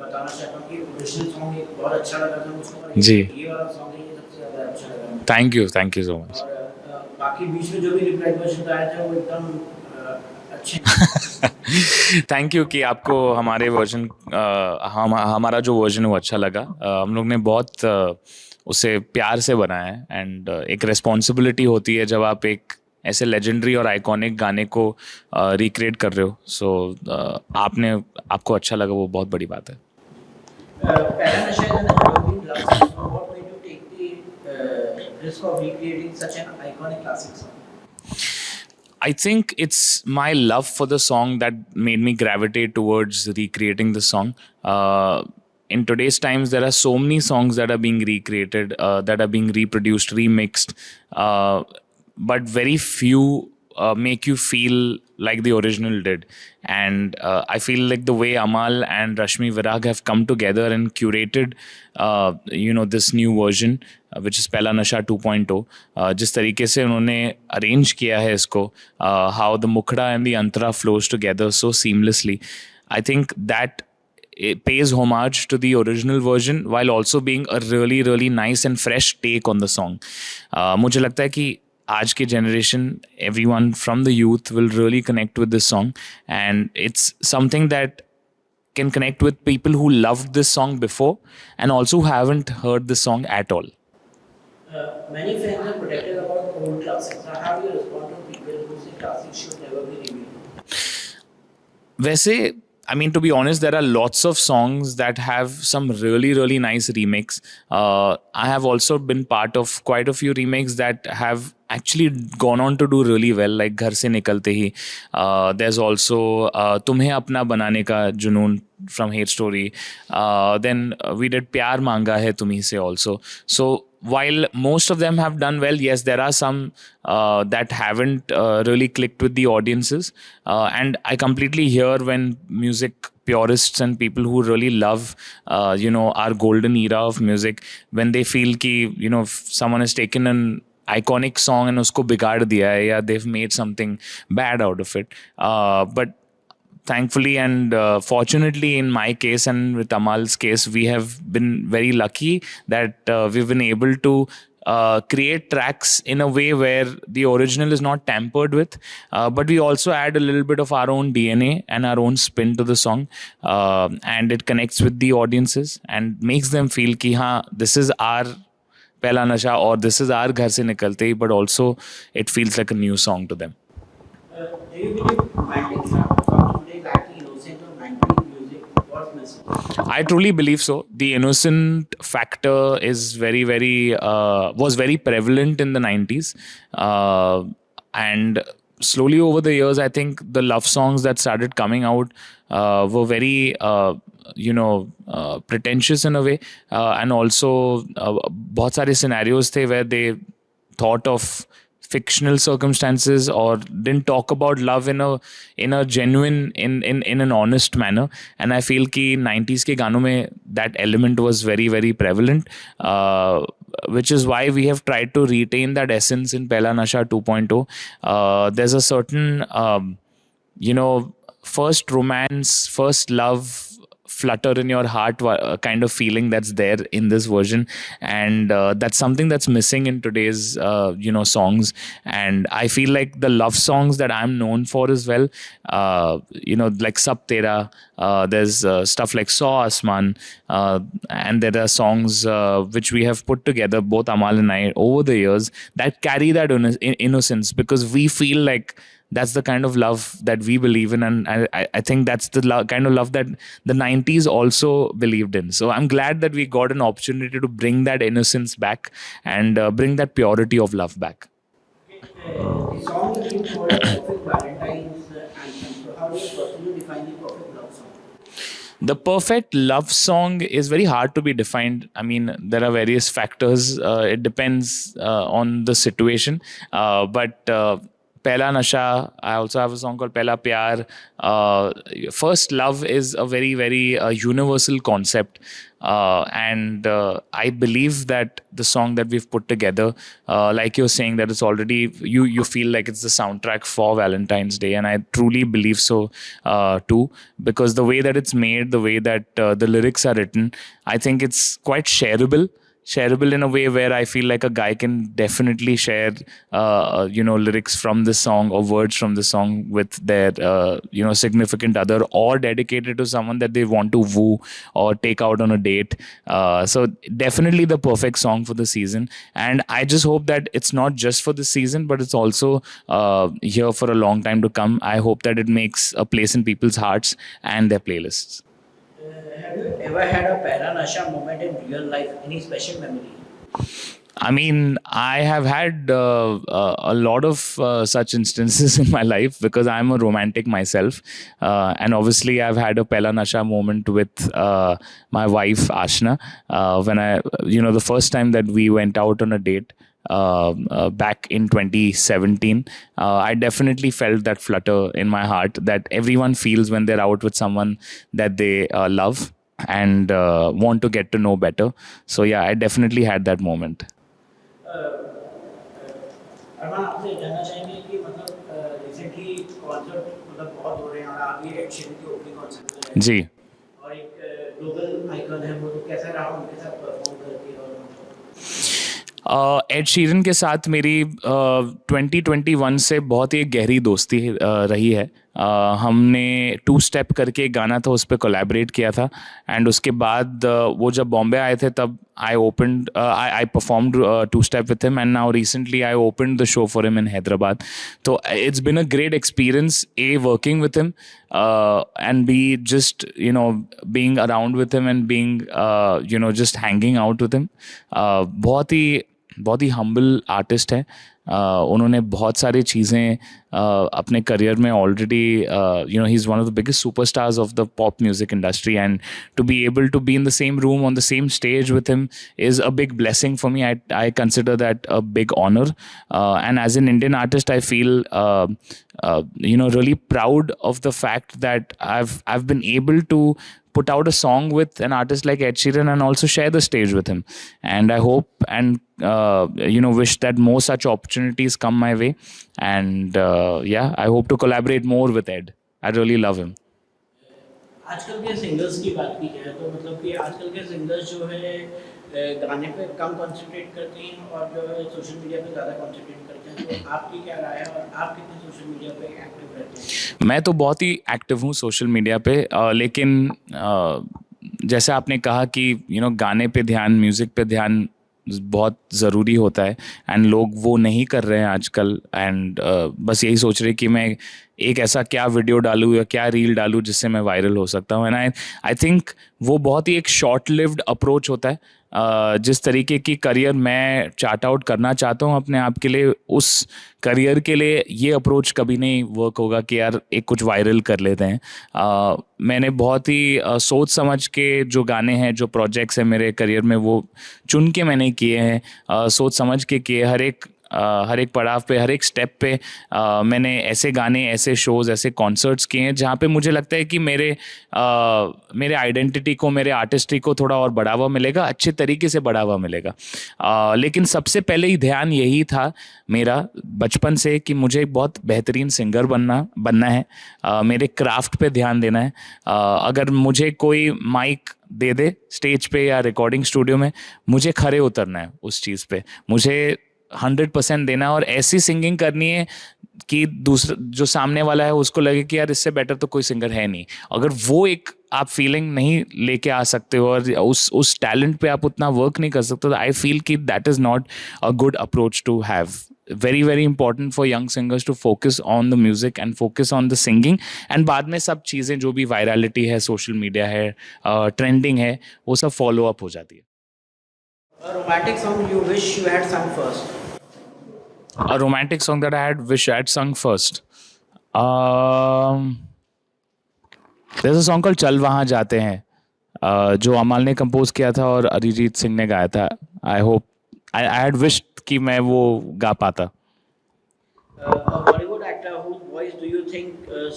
बताना चाहता हूँ कि ओरिजिनल सॉन्ग एक बहुत अच्छा लगा था मुझको और जी, ये वाला सॉन्ग है ये सबसे ज़्यादा अच्छा लगा मुझको। Thank you so much. और बाकी बीच में जो भी रिप्लाई वर्जन आए थे वो एकदम अच्छे हैं। थैंक यू कि आपको हमारे वर्जन हमारा जो वर्जन है वो अच्छा लगा। हम लोग ने बहुत उसे प्यार से बनाया है एंड एक रिस्पॉन्सिबिलिटी होती है जब आप एक ऐसे लेजेंडरी और आइकॉनिक गाने को रिक्रिएट कर रहे हो। सो आपने आपको अच्छा लगा वो बहुत बड़ी बात है। पहला नशा is an evergreen love song. So what made you take the risk of recreating such an iconic classic song? I think it's my love for the song that made me gravitate towards recreating the song. In today's times, there are so many songs that are being recreated, that are being reproduced, remixed, uh, but very few make you feel like the original did. And I feel like the way Amal and Rashmi Virag have come together and curated, this new version, which is Pehla Nasha 2.0, जिस तरीके से उन्होंने arrange किया है इसको, how the Mukhda and the Antara flows together so seamlessly. I think that it pays homage to the original version while also being a really really nice and fresh take on the song. मुझे लगता है कि आज की generation, everyone from the youth will really connect with this song, and it's something that can connect with people who loved this song before and also who haven't heard this song at all. Many fans are protected about old classics. So how do you respond to people who say classics should never be remade? वैसे, I mean, to be honest, there are lots of songs that have some really, really nice remakes. I have also been part of quite a few remakes that have actually gone on to do really well, like Ghar Se Nikalte Hi. There's also Tumhe Apna Banane Ka Junoon from Hate Story. Then we did Pyar Manga Hai Tumhi Se also. So while most of them have done well, yes, there are some that haven't really clicked with the audiences. And I completely hear when music purists and people who really love, our golden era of music, when they feel ki, if someone has taken an iconic song and usko बिगाड़ दिया है, या they've made something bad out of it. But thankfully and fortunately, in my case and with Amal's case, we have been very lucky that we've been able to create tracks in a way where the original is not tampered with, but we also add a little bit of our own DNA and our own spin to the song, and it connects with the audiences and makes them feel ki ha, this is our Pehla Nasha or this is our Ghar Se Nikalte Hi, but also it feels like a new song to them. Do you believe romantic songs today lack the innocence of 90s music? What's missing? I truly believe so. The innocent factor is very, very was very prevalent in the 90s, and slowly over the years, I think the love songs that started coming out were very, pretentious in a way, and also बहुत सारे scenarios थे where they thought of fictional circumstances or didn't talk about love in a genuine, in an honest manner. And I feel ki 90s ke ganon mein that element was very very prevalent, which is why we have tried to retain that essence in Pehla Nasha 2.0. There's a certain you know first romance, first love, flutter in your heart kind of feeling that's there in this version, and that's something that's missing in today's songs. And I feel like the love songs that I'm known for as well, like Sab Tera, there's stuff like Saw Asman, and there are songs which we have put together, both Amal and I, over the years, that carry that innocence, because we feel like that's the kind of love that we believe in, and I think that's the kind of love that the 90s also believed in. So I'm glad that we got an opportunity to bring that innocence back and bring that purity of love back. The song is being called a perfect Valentine's anthem. So how do you personally define the perfect love song? The perfect love song is very hard to be defined. I mean, there are various factors. It depends on the situation. But Pehla Nasha. I also have a song called Pehla Pyar. First love is a very, very universal concept. And I believe that the song that we've put together, like you're saying, that it's already, you feel like it's the soundtrack for Valentine's Day. And I truly believe so too, because the way that it's made, the way that the lyrics are written, I think it's quite shareable in a way where I feel like a guy can definitely share, lyrics from the song or words from the song with their, significant other, or dedicate it to someone that they want to woo or take out on a date. So definitely the perfect song for the season. And I just hope that it's not just for the season, but it's also here for a long time to come. I hope that it makes a place in people's hearts and their playlists. Have you ever had a Pehla Nasha moment in real life? Any special memory? I mean, I have had a lot of such instances in my life because I'm a romantic myself. And obviously, I've had a Pehla Nasha moment with my wife, Ashna, when the first time that we went out on a date. Back in 2017, I definitely felt that flutter in my heart that everyone feels when they're out with someone that they love and want to get to know better. So yeah, I definitely had that moment. अरमान, आपसे जानना चाहेंगे कि मतलब recently concert मतलब बहुत हो रहे हैं और आप ये एड शीरन की ओपनिंग कॉन्सर्ट में गए जी. और एक ग्लोबल आइकन है वो, तो कैसा रहा उनके साथ परफॉर्म करके? और एड शीरन के साथ मेरी 2021 से बहुत ही गहरी दोस्ती रही है. हमने टू स्टेप करके एक गाना था, उस पर कोलैबोरेट किया था. एंड उसके बाद वो जब बॉम्बे आए थे तब I performed two step with him, and now recently I opened the show for him in Hyderabad. So it's been a great experience, working with him, and just being around with him and being just hanging out with him. बहुत ही humble artist है. उन्होंने बहुत सारी चीज़ें अपने career में already ही is one of the biggest superstars of the pop music industry, and to be able to be in the same room on the same stage with him is a big blessing for me. I consider that a big honor, and as an Indian artist I feel really proud of the fact that I've been able to put out a song with an artist like Ed Sheeran and also share the stage with him. And I hope and wish that more such opportunities come my way. And I hope to collaborate more with Ed. I really love him. आजकल के singers की बात की जाए तो मतलब कि आजकल के सिंगर्स जो है गाने पे कम कंसंट्रेट करते हैं और जो है सोशल मीडिया पे ज़्यादा कंसंट्रेट करते हैं. तो आपकी क्या राय है और आप कितने सोशल मीडिया पे एक्टिव रहते हैं? मैं तो बहुत ही एक्टिव हूँ सोशल मीडिया पे, लेकिन जैसे आपने कहा कि गाने पे ध्यान, म्यूज़िक पे ध्यान बहुत ज़रूरी होता है, एंड लोग वो नहीं कर रहे हैं आजकल. एंड बस यही सोच रहे कि मैं एक ऐसा क्या वीडियो डालूँ या क्या रील डालूँ जिससे मैं वायरल हो सकता हूँ. एंड आई थिंक वो बहुत ही एक शॉर्ट लिव्ड अप्रोच होता है. जिस तरीके की करियर मैं चार्ट आउट करना चाहता हूँ अपने आप के लिए, उस करियर के लिए ये अप्रोच कभी नहीं वर्क होगा कि यार एक कुछ वायरल कर लेते हैं. मैंने बहुत ही सोच समझ के जो गाने हैं, जो प्रोजेक्ट्स हैं मेरे करियर में, वो चुन के मैंने किए हैं, सोच समझ के किए. हर एक पड़ाव पे, हर एक स्टेप पे मैंने ऐसे गाने, ऐसे शोज़, ऐसे कॉन्सर्ट्स किए हैं जहाँ पे मुझे लगता है कि मेरे आइडेंटिटी को, मेरे आर्टिस्ट्री को थोड़ा और बढ़ावा मिलेगा, अच्छे तरीके से बढ़ावा मिलेगा. लेकिन सबसे पहले ही ध्यान यही था मेरा बचपन से कि मुझे एक बहुत बेहतरीन सिंगर बनना है. मेरे क्राफ्ट पे ध्यान देना है. अगर मुझे कोई माइक दे दे स्टेज पे या रिकॉर्डिंग स्टूडियो में, मुझे खरे उतरना है उस चीज़ पे, मुझे 100% देना है और ऐसी सिंगिंग करनी है कि दूसरा जो सामने वाला है उसको लगे कि यार इससे बेटर तो कोई सिंगर है नहीं. अगर वो एक आप फीलिंग नहीं लेके आ सकते हो और उस टैलेंट पे आप उतना वर्क नहीं कर सकते, तो आई फील कि that is not a good approach to have. Very very important for young singers to focus on the music and focus on the singing, and बाद में सब चीज़ें जो भी वायरलिटी है, सोशल मीडिया है, ट्रेंडिंग है, वो सब फॉलो अप हो जाती है. A romantic song you wish you had sung first? A romantic song that I had wish I had sung first. There's a song called चल वहाँ जाते हैं, जो अमाल ने कंपोज किया था और अरिजीत सिंह ने गाया था. I had wished कि मैं वो गा पाता. Bollywood think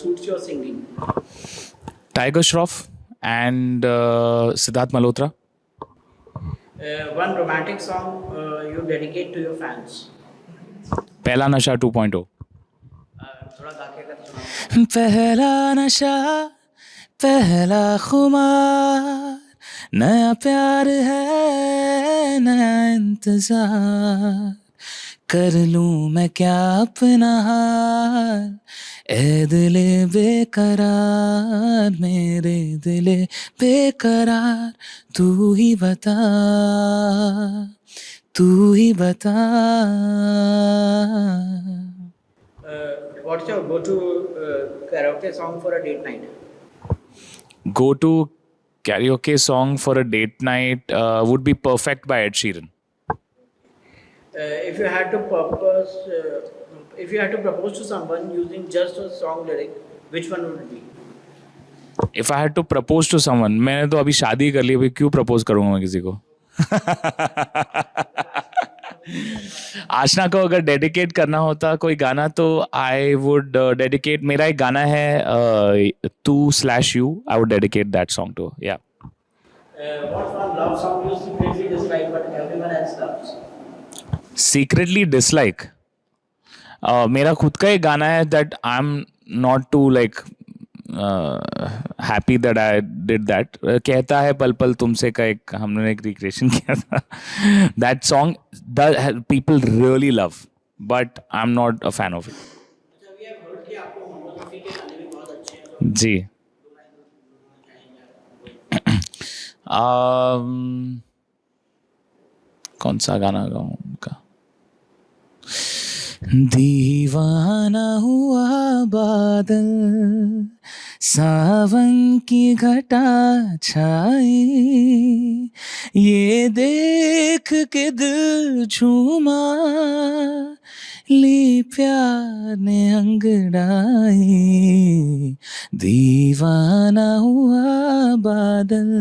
suits your singing? Tiger Shroff and Siddharth Malhotra. One romantic song you dedicate to your fans. Pehla Nasha 2.0. थोड़ा गा के अगर सुनाओ। पहला नशा पहला खुमार, नया प्यार है नया इंतजार, कर लूं मैं क्या अपना हाल, ए दिले बेकरार मेरे दिले बेकरार, तू ही बता तू ही बता. What's your go-to karaoke song for a date night? Go-to karaoke song for a date night would be Perfect by Ed Sheeran. If you had to propose to someone using just a song lyric, which one would it be? If I had to propose to someone, मैंने तो अभी शादी कर ली, अभी क्यों propose करूंगा मैं किसी को. आशना को अगर डेडिकेट करना होता कोई गाना तो आई वुड डेडिकेट, मेरा एक गाना है तू/यू, I would dedicate that song to. Yeah What's one love song you secretly dislike but everyone else loves? Secretly dislike, मेरा खुद का एक गाना है that I am not too like happy that I did that. कहता है पल पल तुमसे का एक हमने एक रिक्रिएशन किया था. That song the people really love but I am not a fan of it. अच्छा, we have heard कि आपको मोहम्मद रफ़ी के गाने भी बहुत अच्छे हैं, तो जी. कौन सा गाना गाऊं उनका. दीवाना हुआ बादल, सावन की घटा छाई, ये देख के दिल झूमा, ली प्यार ने अंगड़ाई, दीवाना हुआ बादल.